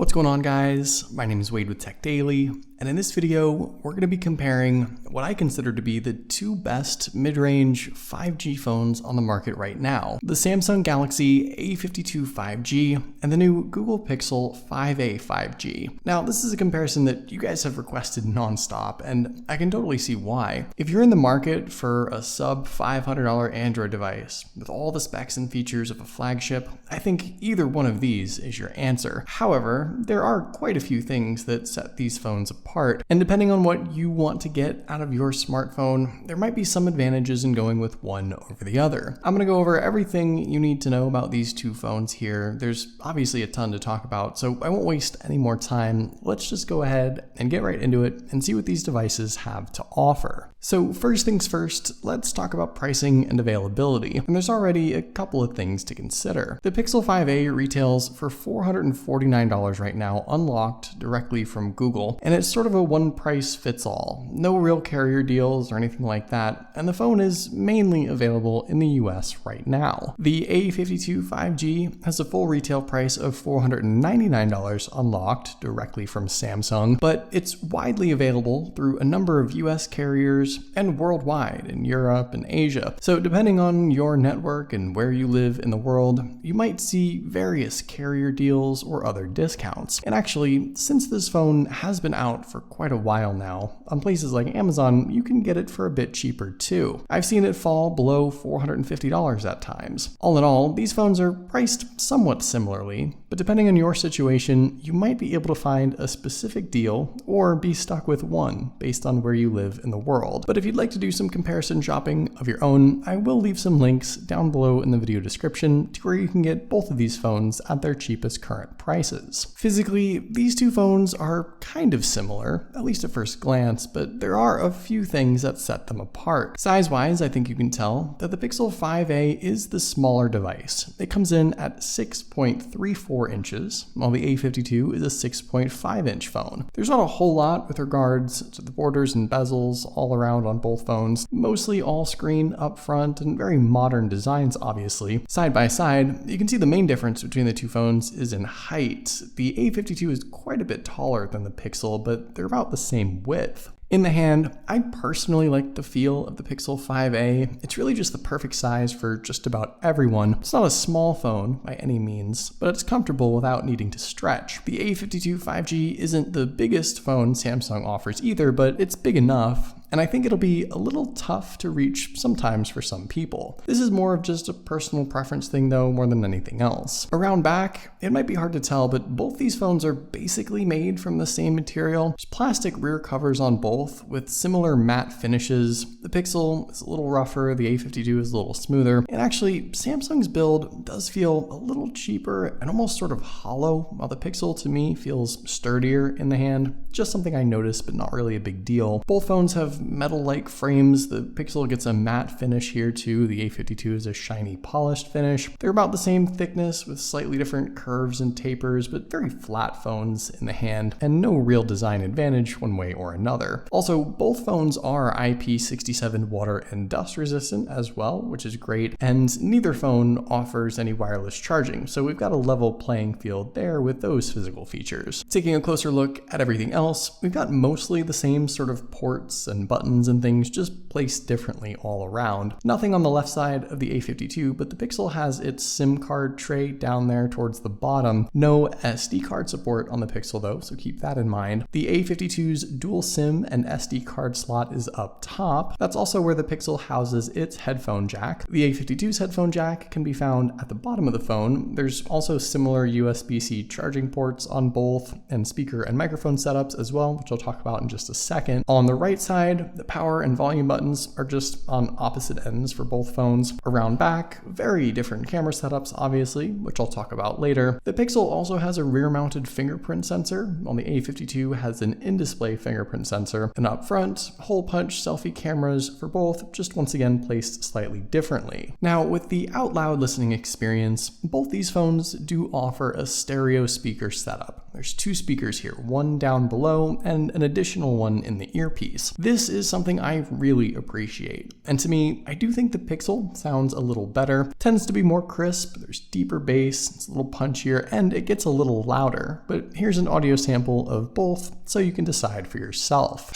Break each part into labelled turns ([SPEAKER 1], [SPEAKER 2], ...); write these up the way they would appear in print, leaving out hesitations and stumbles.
[SPEAKER 1] What's going on, guys? My name is Wade with TechDaily, and in this video, we're going to be comparing what I consider to be the two best mid-range 5G phones on the market right now: the Samsung Galaxy A52 5G and the new Google Pixel 5a 5G. Now, this is a comparison that you guys have requested nonstop, and I can totally see why. If you're in the market for a sub $500 Android device with all the specs and features of a flagship, I think either one of these is your answer. However, there are quite a few things that set these phones apart, and depending on what you want to get out of your smartphone, there might be some advantages in going with one over the other. I'm going to go over everything you need to know about these two phones here. There's obviously a ton to talk about, so I won't waste any more time. Let's just go ahead and get right into it and see what these devices have to offer. So first things first, let's talk about pricing and availability. And there's already a couple of things to consider. The Pixel 5a retails for $449 right now, unlocked directly from Google, and it's sort of a one price fits all. No real carrier deals or anything like that, and the phone is mainly available in the US right now. The A52 5G has a full retail price of $499 unlocked directly from Samsung, but it's widely available through a number of US carriers and worldwide in Europe and Asia. So depending on your network and where you live in the world, you might see various carrier deals or other discounts. And actually, since this phone has been out for quite a while now, on places like Amazon, you can get it for a bit cheaper too. I've seen it fall below $450 at times. All in all, these phones are priced somewhat similarly, but depending on your situation, you might be able to find a specific deal or be stuck with one based on where you live in the world. But if you'd like to do some comparison shopping of your own, I will leave some links down below in the video description to where you can get both of these phones at their cheapest current prices. Physically, these two phones are kind of similar, at least at first glance, but there are a few things that set them apart. Size-wise, I think you can tell that the Pixel 5a is the smaller device. It comes in at 6.34 inches, while the A52 is a 6.5 inch phone. There's not a whole lot with regards to the borders and bezels all around on both phones, mostly all screen up front and very modern designs obviously. Side by side, you can see the main difference between the two phones is in height. The A52 is quite a bit taller than the Pixel, but they're about the same width. In the hand, I personally like the feel of the Pixel 5a. It's really just the perfect size for just about everyone. It's not a small phone by any means, but it's comfortable without needing to stretch. The A52 5G isn't the biggest phone Samsung offers either, but it's big enough, and I think it'll be a little tough to reach sometimes for some people. This is more of just a personal preference thing though, more than anything else. Around back, it might be hard to tell, but both these phones are basically made from the same material. There's plastic rear covers on both with similar matte finishes. The Pixel is a little rougher, the A52 is a little smoother, and actually Samsung's build does feel a little cheaper and almost sort of hollow, while the Pixel to me feels sturdier in the hand. Just something I noticed, but not really a big deal. Both phones have metal-like frames. The Pixel gets a matte finish here too. The A52 is a shiny polished finish. They're about the same thickness with slightly different curves and tapers, but very flat phones in the hand, and no real design advantage one way or another. Also, both phones are IP67 water and dust resistant as well, which is great, and neither phone offers any wireless charging, so we've got a level playing field there with those physical features. Taking a closer look at everything else, we've got mostly the same sort of ports and buttons and things, just placed differently all around. Nothing on the left side of the A52, but the Pixel has its SIM card tray down there towards the bottom. No SD card support on the Pixel though, so keep that in mind. The A52's dual SIM and SD card slot is up top. That's also where the Pixel houses its headphone jack. The A52's headphone jack can be found at the bottom of the phone. There's also similar USB-C charging ports on both, and speaker and microphone setups as well, which I'll talk about in just a second. On the right side, the power and volume buttons are just on opposite ends for both phones. Around back, very different camera setups obviously, which I'll talk about later. The Pixel also has a rear-mounted fingerprint sensor, while the A52 has an in-display fingerprint sensor. And up front, hole punch selfie cameras for both, just once again placed slightly differently. Now, with the out loud listening experience, both these phones do offer a stereo speaker setup. There's 2 speakers here, one down below and an additional one in the earpiece. This is something I really appreciate. And to me, I do think the Pixel sounds a little better. It tends to be more crisp, there's deeper bass, it's a little punchier, and it gets a little louder. But here's an audio sample of both so you can decide for yourself.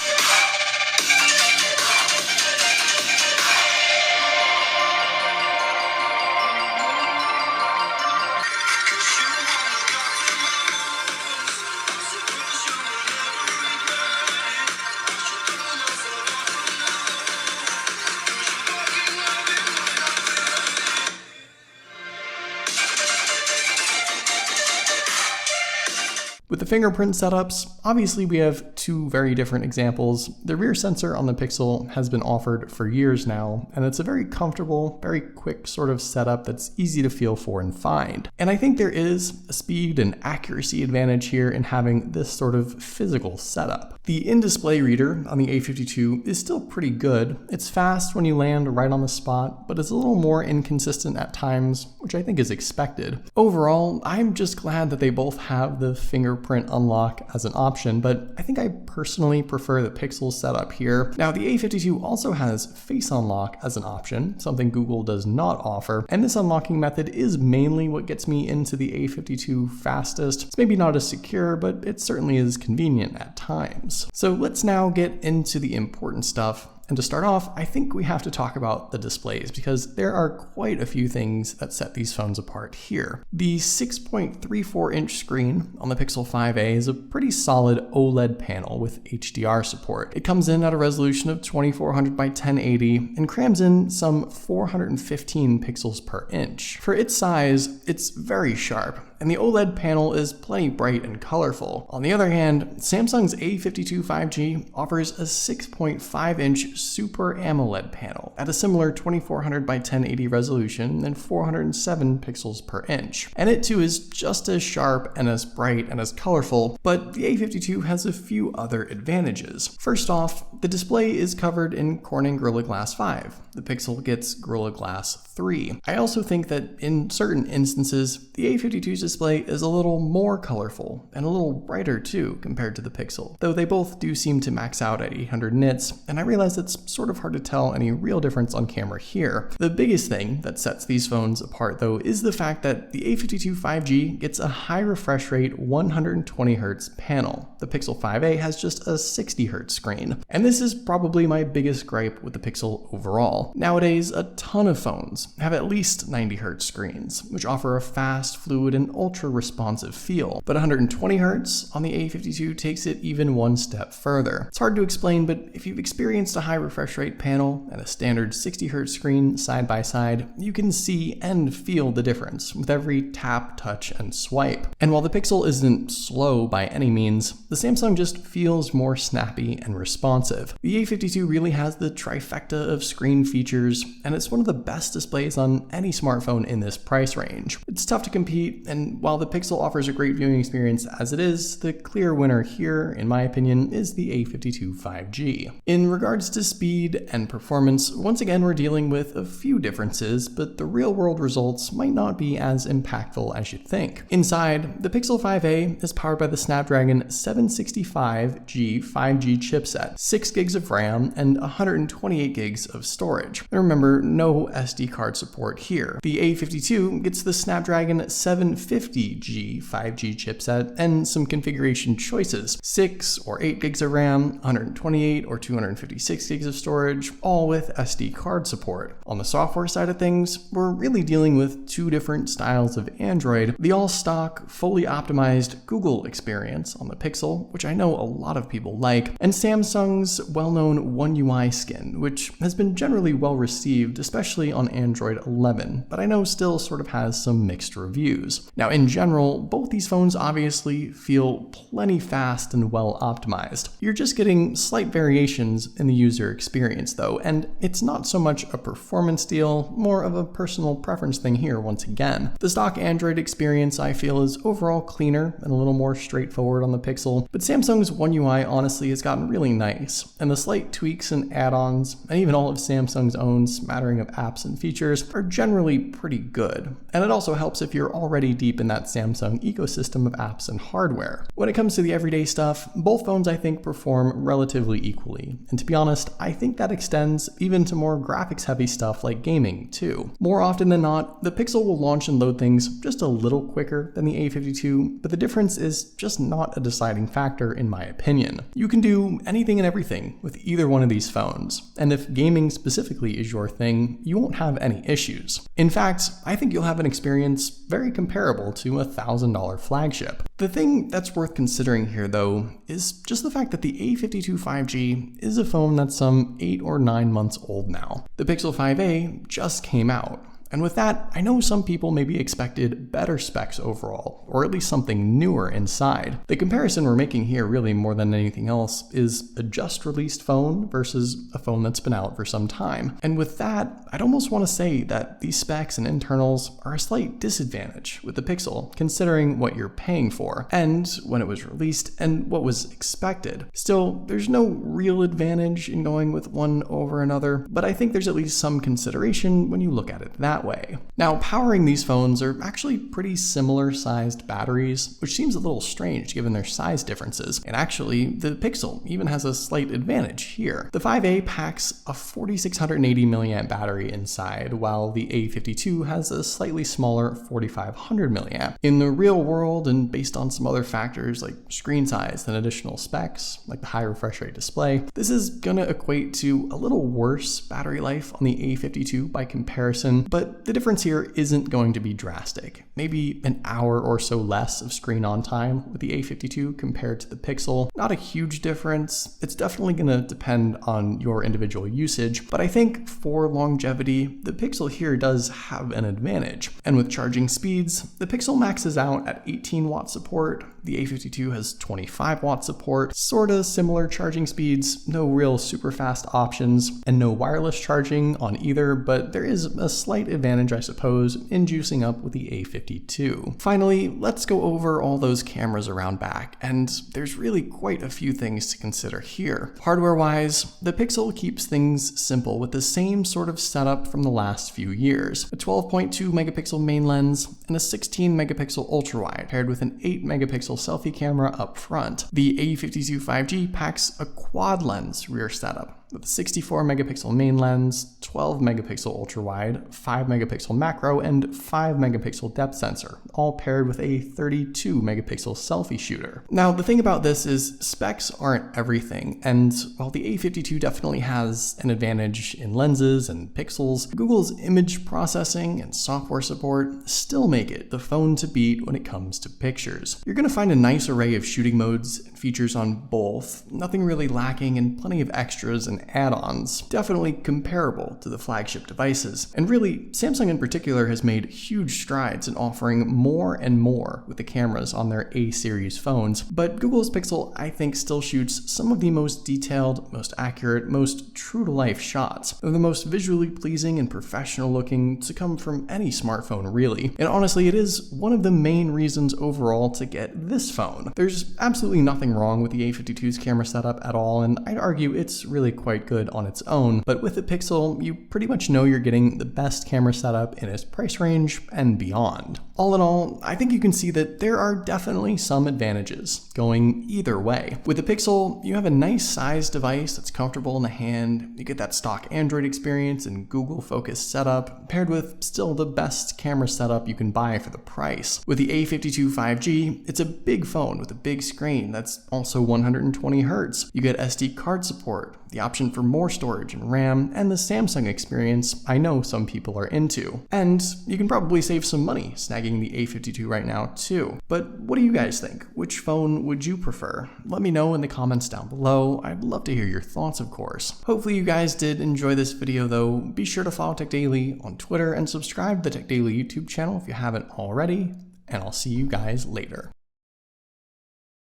[SPEAKER 1] With the fingerprint setups, obviously we have 2 very different examples. The rear sensor on the Pixel has been offered for years now, and it's a very comfortable, very quick sort of setup that's easy to feel for and find. And I think there is a speed and accuracy advantage here in having this sort of physical setup. The in-display reader on the A52 is still pretty good. It's fast when you land right on the spot, but it's a little more inconsistent at times, which I think is expected. Overall, I'm just glad that they both have the fingerprint unlock as an option, but I think I personally prefer the Pixel setup here. Now, the A52 also has Face Unlock as an option, something Google does not offer, and this unlocking method is mainly what gets me into the A52 fastest. It's maybe not as secure, but it certainly is convenient at times. So let's now get into the important stuff. And to start off, I think we have to talk about the displays because there are quite a few things that set these phones apart here. The 6.34-inch screen on the Pixel 5a is a pretty solid OLED panel with HDR support. It comes in at a resolution of 2400 by 1080 and crams in some 415 pixels per inch. For its size, it's very sharp, and the OLED panel is plenty bright and colorful. On the other hand, Samsung's A52 5G offers a 6.5-inch Super AMOLED panel at a similar 2400 by 1080 resolution and 407 pixels per inch. And it too is just as sharp and as bright and as colorful, but the A52 has a few other advantages. First off, the display is covered in Corning Gorilla Glass 5. The Pixel gets Gorilla Glass 3. I also think that in certain instances, the A52's display is a little more colorful and a little brighter too compared to the Pixel, though they both do seem to max out at 800 nits, and I realize it's sort of hard to tell any real difference on camera here. The biggest thing that sets these phones apart though is the fact that the A52 5G gets a high refresh rate 120Hz panel. The Pixel 5a has just a 60Hz screen, and this is probably my biggest gripe with the Pixel overall. Nowadays, a ton of phones have at least 90Hz screens, which offer a fast, fluid, and ultra-responsive feel, but 120Hz on the A52 takes it even one step further. It's hard to explain, but if you've experienced a high refresh rate panel and a standard 60Hz screen side by side, you can see and feel the difference with every tap, touch, and swipe. And while the Pixel isn't slow by any means, the Samsung just feels more snappy and responsive. The A52 really has the trifecta of screen features, and it's one of the best displays on any smartphone in this price range. It's tough to compete, and while the Pixel offers a great viewing experience as it is, the clear winner here, in my opinion, is the A52 5G. In regards to speed and performance, once again we're dealing with a few differences, but the real-world results might not be as impactful as you'd think. Inside, the Pixel 5a is powered by the Snapdragon 765G 5G chipset, 6 gigs of RAM, and 128 gigs of storage. And remember, no SD card support here. The A52 gets the Snapdragon 750G 5G chipset and some configuration choices, 6 or 8 gigs of RAM, 128 or 256 gigs of storage, all with SD card support. On the software side of things, we're really dealing with 2 different styles of Android. The all-stock, fully optimized Google experience on the Pixel, which I know a lot of people like, and Samsung's well-known One UI skin, which has been generally well received, especially on Android 11, but I know still sort of has some mixed reviews. Now, in general, both these phones obviously feel plenty fast and well optimized. You're just getting slight variations in the user experience though, and it's not so much a performance deal, more of a personal preference thing here once again. The stock Android experience I feel is overall cleaner and a little more straightforward on the Pixel, but Samsung's One UI honestly has gotten really nice, and the slight tweaks and add-ons, and even all of Samsung's own smattering of apps and features are generally pretty good. And it also helps if you're already deep deep in that Samsung ecosystem of apps and hardware. When it comes to the everyday stuff, both phones I think perform relatively equally. And to be honest, I think that extends even to more graphics-heavy stuff like gaming too. More often than not, the Pixel will launch and load things just a little quicker than the A52, but the difference is just not a deciding factor in my opinion. You can do anything and everything with either one of these phones, and if gaming specifically is your thing, you won't have any issues. In fact, I think you'll have an experience very comparable to a $1,000 flagship. The thing that's worth considering here though is just the fact that the A52 5G is a phone that's some 8 or 9 months old now. The Pixel 5a just came out. And with that, I know some people maybe expected better specs overall, or at least something newer inside. The comparison we're making here really more than anything else is a just released phone versus a phone that's been out for some time. And with that, I'd almost want to say that these specs and internals are a slight disadvantage with the Pixel, considering what you're paying for, and when it was released, and what was expected. Still, there's no real advantage in going with one over another, but I think there's at least some consideration when you look at it that way. Now, powering these phones are actually pretty similar sized batteries, which seems a little strange given their size differences. And actually, the Pixel even has a slight advantage here. The 5a packs a 4680 mAh battery inside, while the A52 has a slightly smaller 4500 mAh. In the real world, and based on some other factors like screen size and additional specs, like the high refresh rate display, this is gonna equate to a little worse battery life on the A52 by comparison, but the difference here isn't going to be drastic. Maybe an hour or so less of screen on time with the A52 compared to the Pixel. Not a huge difference. It's definitely going to depend on your individual usage, but I think for longevity, the Pixel here does have an advantage. And with charging speeds, the Pixel maxes out at 18 watt support, the A52 has 25 watt support, sorta similar charging speeds, no real super fast options, and no wireless charging on either, but there is a slight advantage, I suppose, in juicing up with the A52. Finally, let's go over all those cameras around back, and there's really quite a few things to consider here. Hardware-wise, the Pixel keeps things simple with the same sort of setup from the last few years. A 12.2 megapixel main lens and a 16 megapixel ultrawide paired with an 8 megapixel selfie camera up front. The A52 5G packs a quad lens rear setup with a 64 megapixel main lens, 12 megapixel ultrawide, 5 megapixel macro, and 5 megapixel depth sensor, all paired with a 32 megapixel selfie shooter. Now, the thing about this is specs aren't everything, and while the A52 definitely has an advantage in lenses and pixels, Google's image processing and software support still make it the phone to beat when it comes to pictures. You're going to find a nice array of shooting modes and features on both, nothing really lacking, and plenty of extras and add-ons, definitely comparable to the flagship devices. And really, Samsung in particular has made huge strides in offering more and more with the cameras on their A series phones, but Google's Pixel, I think, still shoots some of the most detailed, most accurate, most true-to-life shots. They're the most visually pleasing and professional looking to come from any smartphone, really. And honestly, it is one of the main reasons overall to get this phone. There's absolutely nothing wrong with the A52's camera setup at all, and I'd argue it's really quite good on its own, but with the Pixel, you pretty much know you're getting the best camera setup in its price range and beyond. All in all, I think you can see that there are definitely some advantages going either way. With the Pixel, you have a nice sized device that's comfortable in the hand, you get that stock Android experience and Google focused setup, paired with still the best camera setup you can buy for the price. With the A52 5G, it's a big phone with a big screen that's also 120 Hz. You get SD card support, the option for more storage and RAM, and the Samsung experience I know some people are into. And you can probably save some money snagging the A52 right now too. But what do you guys think? Which phone would you prefer? Let me know in the comments down below. I'd love to hear your thoughts, of course. Hopefully you guys did enjoy this video though. Be sure to follow TechDaily on Twitter and subscribe to the TechDaily YouTube channel if you haven't already, and I'll see you guys later.